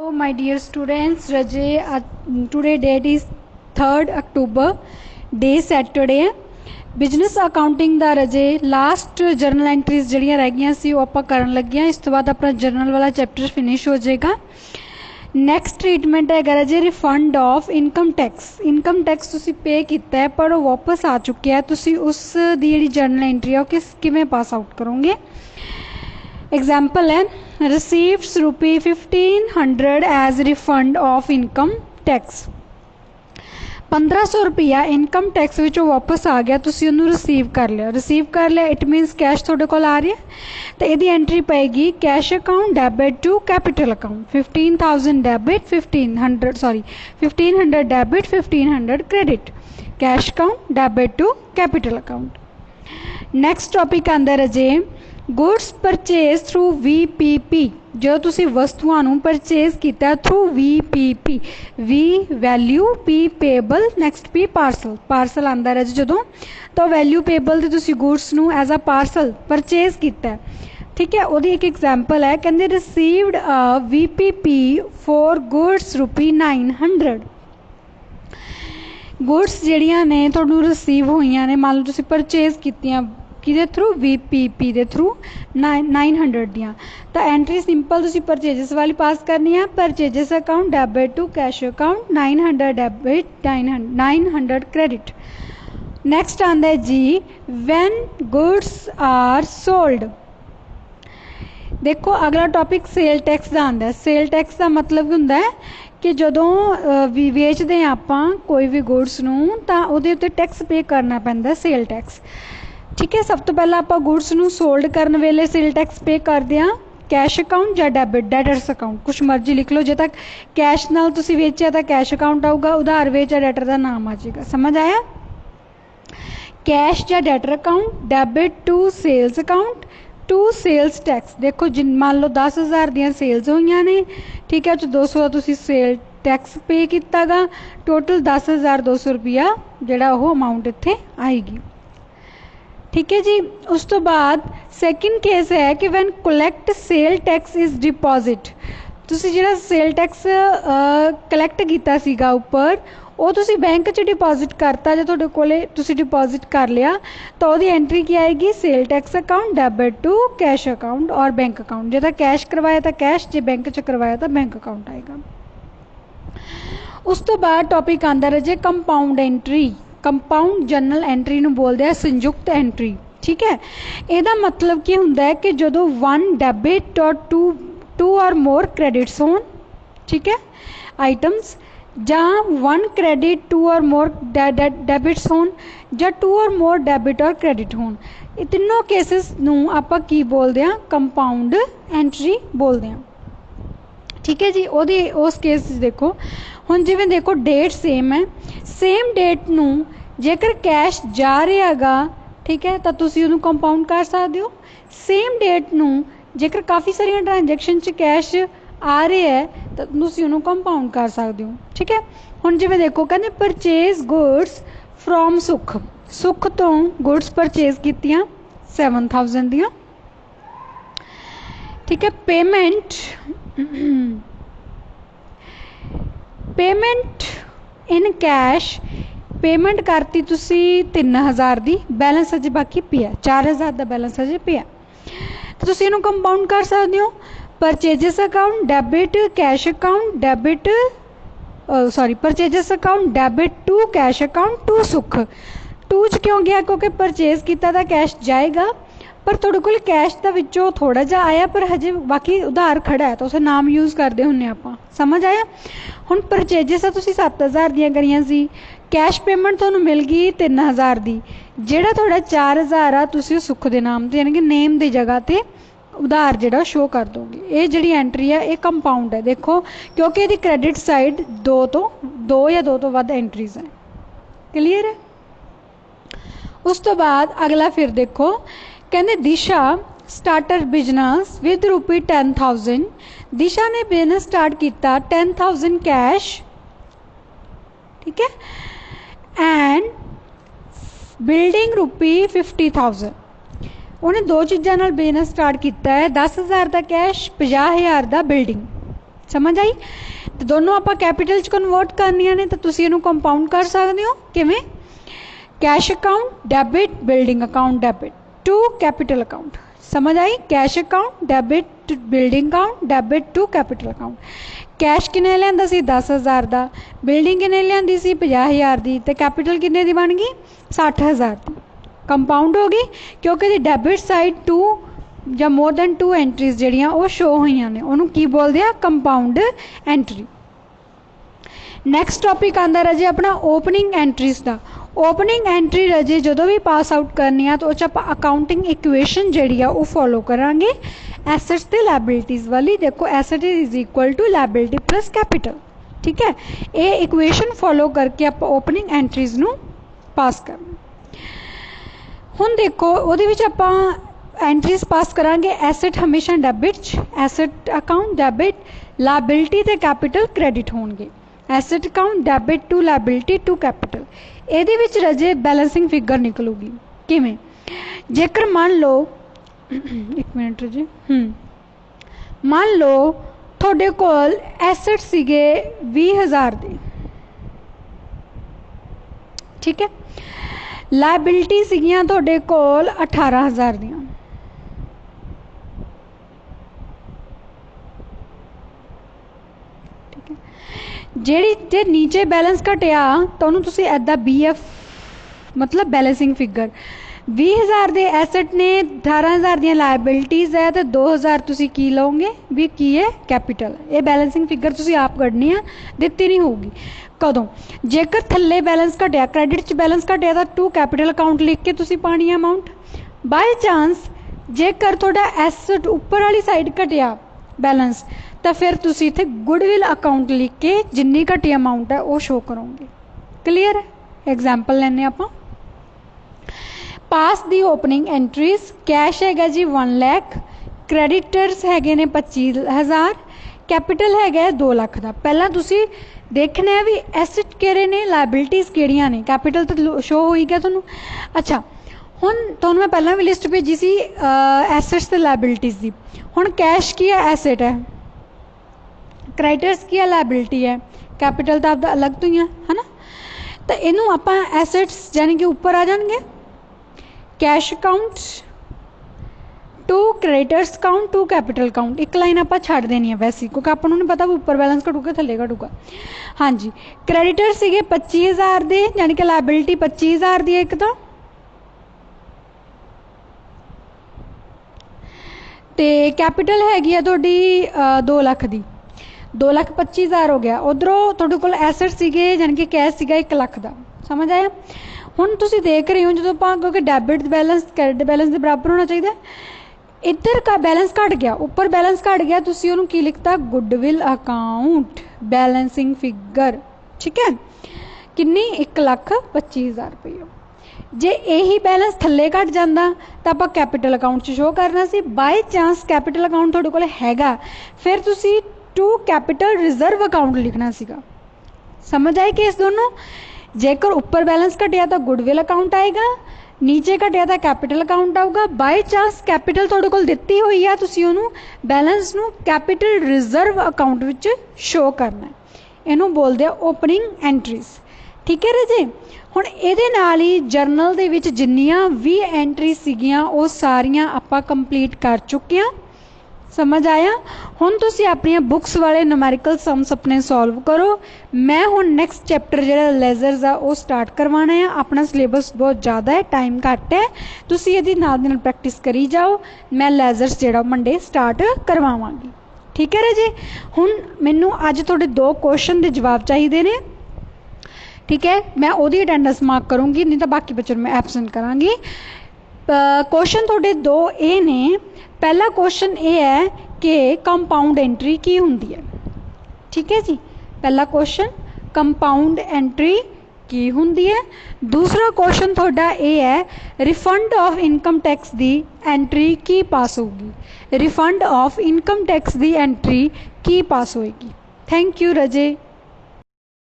Hello, my dear students. Rajay, today date is 3rd October, day Saturday है। Business accounting ਦਾ ਰਜੇ last general entries ਜਿਹੜੀਆਂ ਰਹਿ ਗਈਆਂ ਸੀ ਉਹ ਆਪਾਂ ਕਰਨ ਲੱਗੇ ਹਾਂ। ਇਸ ਤੋਂ ਬਾਅਦ ਆਪਣਾ ਜਰਨਲ ਵਾਲਾ ਚੈਪਟਰ ਫਿਨਿਸ਼ ਹੋ ਜਾਏਗਾ। ਨੈਕਸਟ ਟ੍ਰੀਟਮੈਂਟ ਹੈਗਾ ਰਜੇ refund of income tax. Income tax ਤੁਸੀਂ ਪੇ ਕੀਤਾ ਹੈ ਪਰ ਉਹ ਵਾਪਸ ਆ ਚੁੱਕਿਆ ਹੈ, ਤੁਸੀਂ ਉਸ ਦੀ ਜਿਹੜੀ ਜਰਨਲ ਐਂਟਰੀ ਆ ਉਹ ਕਿਵੇਂ ਪਾਸ ਆਊਟ ਕਰੋਗੇ। एग्जाम्पल है receives ₹1500 as refund of income tax. 1500 रुपया इनकम टैक्स विचों वापस आ गया, तुसी उन्होंने रिसीव कर लिया। इट मीनस कैश थोड़े कोल आ रही है तो यदी एंट्री पेगी cash account debit to capital account. 15,000 debit 1500 debit 1500 credit. Cash account debit to capital account. Next topic आंदा रजे गुड्स परचेज थ्रू VPP। जो तुसी वस्तुओं नूं परचेज किया through VPP, V value, P payable, next P parcel. Parcel आंदा रहे जदों तो वैल्यू पेबल ते तुसी गुड्स नूं एज अ पार्सल परचेज किया, ठीक है। वो एक एग्जाम्पल है, कहते received VPP for goods ₹900। Goods जड़ियां ने तुहानूं रिसीव होईयां ने, मान लो तुसी परचेज कीतियां किहदे थ्रू VPP दे थ्रू 900 दियां, तो एंट्री सिंपल तुसी परचेजेस वाली पास करनी है। Purchases account debit to cash account 900 debit 900 credit. Next आंदा है जी व्हेन गुड्स आर सोल्ड। देखो अगला टॉपिक सेल टैक्स का आंदा है। सेल टैक्स का मतलब हुंदा है कि जदों भी वेचते हैं आपां कोई भी गुड्स नूं तां उहदे उत्ते टैक्स पे करना पैंदा, सेल टैक्स, ठीक है। सब तो पहला आप गुड्स नूं सोल्ड करने वेले सेल टैक्स पे करते हैं कैश अकाउंट या डेबिट डेटर्स अकाउंट, कुछ मर्जी लिख लो। जो तक कैश नाल तुसी बेचा तो कैश अकाउंट आऊगा, उधार वेचा डेटर का नाम आ जाएगा। समझ आया? कैश या debtor account, debit to sales account to sales tax. देखो जिन मान लो 10,000 दियां सेल्स होईयां ने, ठीक है, 200 का तुसी सेल टैक्स पे किया गा, टोटल 10,200 रुपया जिहड़ा वो अमाउंट इत्थे आएगी, ठीक है जी। उस तो बाद सैकेंड केस है कि when collect sale tax is deposit. तुसी जिहड़ा सेल टैक्स कलैक्ट कीता सीगा उपर वो तुसी बैंक च डिपॉजिट करता, जो तुहाडे कोले तुसी डिपॉजिट कर लिया तो उसकी एंट्री क्या आएगी sale tax account debit to cash account और बैंक अकाउंट। जो कैश करवाया तो कैश, जो बैंक च करवाया तो बैंक अकाउंट आएगा। उस तो बाद टॉपिक आंदा रहे compound entry. Compound journal entry नूं बोलते हैं संयुक्त एंट्री, ठीक है। ਇਹਦਾ मतलब ਕੀ ਹੁੰਦਾ है कि ਜਦੋਂ 1 डेबिट और 2 और मोर क्रेडिट्स होन, ठीक है, आइटम्स ਜਾਂ 1 क्रेडिट 2 और मोर डेबिट्स होन ਜਾਂ 2 और मोर डेबिट और क्रेडिट होन, ਇਹ ਤਿੰਨੋਂ केसेस ਨੂੰ ਆਪਾਂ ਕੀ बोलते हैं कंपाउंड एंट्री बोलते हैं, ठीक है जी। ਉਹਦੀ ਉਸ केस देखो ਹੁਣ ਜਿਵੇਂ देखो डेट सेम है, सेम डेट ਨੂੰ जेकर कैश जा रहा गा, ठीक है, तो तुसी उन्होंने कंपाउंड कर सकते हो। सेम डेट नूं जेकर काफ़ी सारिया ट्रांजैक्शन च कैश आ रहे है तो तुसी उन्होंने कंपाउंड कर सकते हो, ठीक है। हुण जिवें देखो कहते परचेज गुड्स फ्रॉम सुख। सुख तो गुड्स परचेज कीतियां 7,000 दियां, ठीक है। पेमेंट इन कैश पेमेंट करती तुसी 3,000 दी, बैलेंस अजे बाकी पिया 4,000 का बैलेंस अजे पिया, तो तुसी इहनूं कंपाउंड कर सकते हो। Purchases account debit cash account debit purchases account debit to cash account to सुख। 2 च क्यों गया क्योंकि परचेज किया तो कैश जाएगा पर थोड़े को कैश का विचों थोड़ा जा आया पर हजे बाकी उधार खड़ा है तो उसे नाम यूज़ करते होंगे आप। समझ आया? हुण परचेजिस तुसी 7,000 दियां करियां सी, कैश पेमेंट तुहानूं मिल गई 3,000 दी, जिहड़ा थोड़ा 4,000 आ तुसी सुख दे नाम ते यानी कि नेम की जगह ते उधार जिहड़ा शो कर दोगे। ये जिहड़ी एंट्री है ये कंपाउंड है, देखो क्योंकि इहदी क्रेडिट साइड 2 या 2 तो वध एंट्रीज है। क्लीयर है? उस तो बाद अगला फिर देखो कहते दिशा स्टार्टर बिजनेस विद ₹10,000। दिशा ने बिजनेस स्टार्ट किया 10,000 कैश, ठीक है, एंड बिल्डिंग ₹50,000। उन्हें 2 चीज़ों नाल बिजनेस स्टार्ट किया है, 10,000 का कैश 50,000 का बिल्डिंग, समझ आई। तो दोनों आप कैपिटल च कन्वर्ट करनियां ने तो तुसीं इहनूं कंपाउंड कर सकते हो किवें, cash account debit building account debit to capital account. समझ आई, cash account debit to building account debit to capital account. Cash किन्ने लिआंदा सी 10,000 का, बिल्डिंग किन्ने लिआंदी सी 50,000 की, तो कैपिटल किन्ने दी बन गई 60,000 की। कंपाउंड हो गई क्योंकि डेबिट साइड टू या मोर दैन 2 एंट्रीज जिहड़ियां वो शो होईयां ने, उहनूं की बोलदे आ कंपाउंड एंट्री। नैक्सट टॉपिक आंदा रजे अपना ओपनिंग एंट्रीज का। ओपनिंग एंट्री रजे जदों भी पास आउट करनी आ तो उस आप अकाउंटिंग इक्वेशन जिहड़ी आ वो फॉलो करांगे एसेट्स ते लायबिलिटीज़ वाली। देखो asset is equal to liability plus capital, ठीक है। ये इक्वेशन फॉलो करके आप ओपनिंग एंट्रीज नूं पास करना। हुण देखो उहदे विच आपां एंट्रीज पास करांगे, एसेट हमेशा debit, asset account debit, liability ते कैपिटल क्रेडिट होणगे। Asset account debit to liability to capital. ਇਹਦੇ ਵਿੱਚ रजे बैलेंसिंग फिगर निकलूगी किवें, जेकर मान लो एक मिनट रजे मान लो थोड़े कोल एसेट सीगे 20,000 दे, ठीक है, लायबिलिटी सीगियां थोड़े कोल 18,000 दियां, ਜਿਹੜੀ जे नीचे बैलेंस घटिया तो उन्होंने तुसी ऐदा BF मतलब बैलेंसिंग फिगर 20,000 के एसेट ने 18,000 दी लायबिलिटीज़ है तो 2,000 तुसी की लओगे भी की है कैपिटल। ये बैलेंसिंग फिगर तुसी आप कढ़नी है, दित्ती नहीं होगी। कदों जेकर थल्ले बैलेंस घटिया क्रेडिट च बैलेंस घटिया तो टू कैपिटल अकाउंट लिख के तुसी पानी है अमाउंट। बाय चांस जेकर थोड़ा एसेट उपर वाली साइड घटिया बैलेंस तो फिर तुसी इत्थे गुडविल अकाउंट लिख के जिन्नी घटी अमाउंट है वो शो करोगे। क्लीयर है। एग्जाम्पल लैने आपां पास दी ओपनिंग एंट्रीज, कैश है जी 1 लाख, क्रेडिटर्स है ने 25,000, कैपिटल है 2 लाख का। पहला तुसी देखना है भी एसेट केड़े ने, लायबिलिटीज़ केड़ियां ने, कैपिटल तो शो हो ही गया तुहानूं। अच्छा हुण तुहानूं मैं पहलां भी लिस्ट भेजी सी एसेट्स ते लायबिलिटीज़ दी। हुण कैश की है एसेट है, क्रेडिटर्स की है लायबिलिटी है, कैपिटल तो आपका अलग तो ही है ना। तो इनू आप एसेट्स यानी कि ऊपर आ जाएंगे, cash account to creditors account to capital account. एक लाइन आप छड़ देनी है वैसे क्योंकि आपको नहीं पता ऊपर बैलेंस घटूगा थले घटूगा। हाँ जी क्रेडिटर सीगे 25,000 दे यानी कि लायबिलिटी 25,000 दी एक तो, कैपिटल हैगी है थोड़ी 2 लाख दी, 2,25,000 हो गया। उधरों थोड़े कोल एसेट सीगे यानी कि कैश सीगा 1 लाख का। समझ आया। हुण तुसीं देख रहे हो जो क्योंकि डेबिट बैलेंस क्रेडिट बैलेंस के बराबर होना चाहिए, इधर का बैलेंस घट गया, ऊपर बैलेंस घट गया, तुसीं उहनूं की लिखता गुडविल अकाउंट बैलेंसिंग फिगर, ठीक है। किन्नी 1,25,000 रुपये। जे यही बैलेंस थले घट जाता तो आप कैपिटल अकाउंट शो करना सी। बाय चांस कैपिटल अकाउंट थोड़े कोल हैगा फिर तुसीं टू कैपिटल रिजर्व अकाउंट लिखना सीगा। समझ आए केस दोनों। जेकर ऊपर बैलेंस घटिया तो गुडविल अकाउंट आएगा, नीचे घटिया तो कैपिटल अकाउंट आऊगा। बाय चांस कैपिटल थोड़े कोल दित्ती हुई है तुसीं उहनूं बैलेंस नूं कैपिटल रिजर्व अकाउंट विच शो करना है। इहनूं बोलदे आ ओपनिंग एंट्रीज, ठीक है राजे। हुण इहदे नाल ही जर्नल दे विच जिन्नियां भी एंट्री सीगियां वो सारियां आपां कंप्लीट कर चुके हैं। समझ आया। हुण तुसीं अपनी बुक्स वाले न्यूमेरिकल सम्स अपने सॉल्व करो। मैं हुण नैक्सट चैप्टर जिहड़ा लेजर्स आ वो स्टार्ट करवाना है। अपना सिलेबस बहुत ज़्यादा है, टाइम घट है, तुसीं इहदी नाल दी नाल प्रैक्टिस करी जाओ। मैं लेजर्स जिहड़ा मंडे स्टार्ट करवावांगी, ठीक है राजे। हुण मैनूं अज तुहाडे 2 क्वेश्चन दे जवाब चाहिए ने, ठीक है। मैं ओहदी अटेंडेंस मार्क करूँगी, नहीं तो बाकी बच्चों मैं एबसेंट करांगी। क्वेश्चन थोड़े 2 ये ने। पहला क्वेश्चन ये है कि कंपाउंड एंट्री की होंदी है, ठीक है जी। पहला क्वेश्चन कंपाउंड एंट्री की होंदी है। दूसरा क्वेश्चन थोड़ा ये है refund of income tax the entry की पास होगी। Refund of income tax the entry की पास होएगी। Thank you Raje.